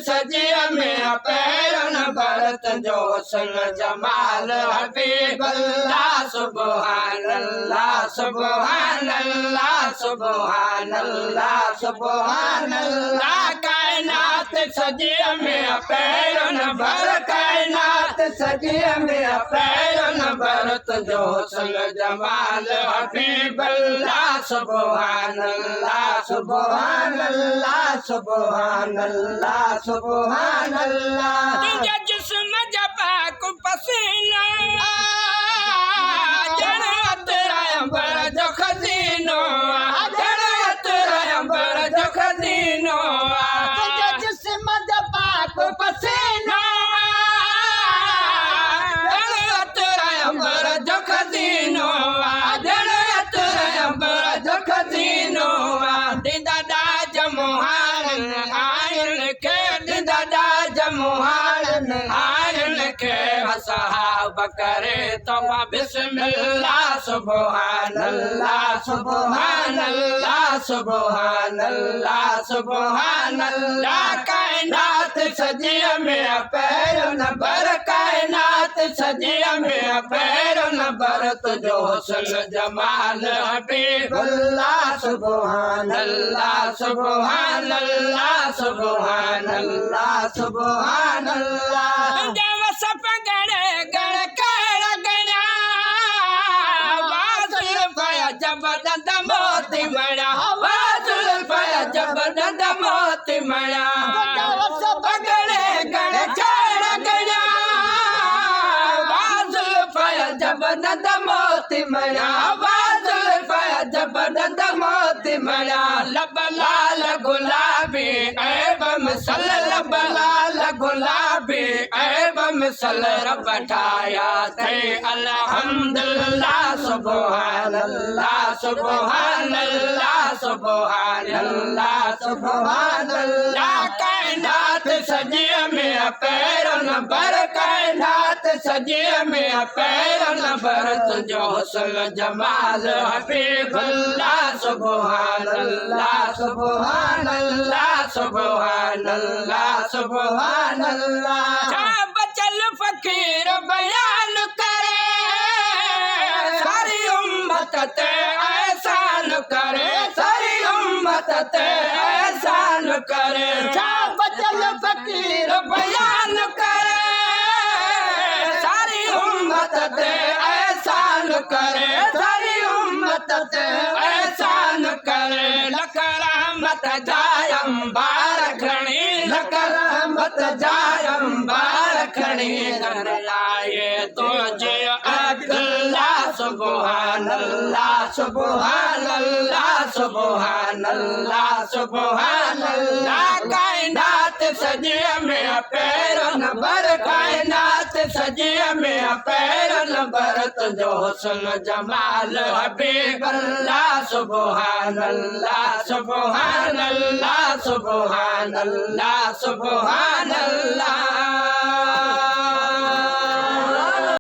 सजिया में पैरन भरत जो सन जमाल हबीब अल्लाह सुभान अल्लाह सुभान अल्लाह सुभान अल्लाह सुभान अल्लाह। कायनात सजिया में पैरन भर कायनात सजिया में पैरन भरत जो सन जमाल हबीब अल्लाह सुभान अल्लाह सुभान अल्लाह सुभान अल्लाह सुभान अल्लाह। तुझे जिस्म जपाक पसीना जन्नत अंबर जो खजीनो जन्नत अंबर जो खजीनो। तुझे जिस्म जपाक पसीना जन्नत अंबर जो खजीनो जन्नत अंबर जो खजीनो। दादा जमुहान आयल के दादा जमुहान आयल के सहाब करे तो बिस्मिल्लाह सुभान अल्लाह सुभान अल्लाह सुभान अल्लाह सुभान अल्लाह। कायनात सजिया में पैरन भर कायनात सजिया में पैरन भरत जो सन जमाल हबीब अल्लाह सुभान अल्लाह सुभान अल्लाह सुभान अल्लाह सुभान अल्लाह। जब सब गड़े गड़ कर गया वाजुल पाया जबरदस्त मोती मरा वाजुल पाया जबरदस्त मोती मरा। सब गड़े गड़ कर गया वाजुल पाया जबरदस्त मोती मरा वाजुल पाया जबरदस्त मोती मरा। लब लाल गुलाबी एवं सल लब लाल गुलाबी एवं सल बैठाया थे अल्हम्दुलिल्लाह सुभान अल्लाह सुभान अल्लाह सुभान अल्लाह सुभान अल्लाह। कायनात सजिया में पैरन भर कायनात सजिया में पैरन भरत जो सन जमाल हबीब अल्लाह सुभान अल्लाह सुभान अल्लाह सुभान अल्लाह सुभान अल्लाह। बचल फकीर बयान करे सारी उम्मत ते एहसान करे सारी उम्मत ते एहसान करे। बचल फकीर बयान करे सारी उम्मत ते एहसान करे सारी उम्मत ते एहसान करे। लकरामत जायम बारखणी लकरामत जायम बारखणी कर आए तुझे अल्लाह सुभान अल्लाह सुभान अल्लाह सुभान अल्लाह सुभान अल्लाह। कायनात सजिया में पैरन भर कायनात सजिया में पैरन भरत जो सन जमाल हबीब अल्लाह सुभान अल्लाह सुभान अल्लाह सुभान अल्लाह सुभान अल्लाह।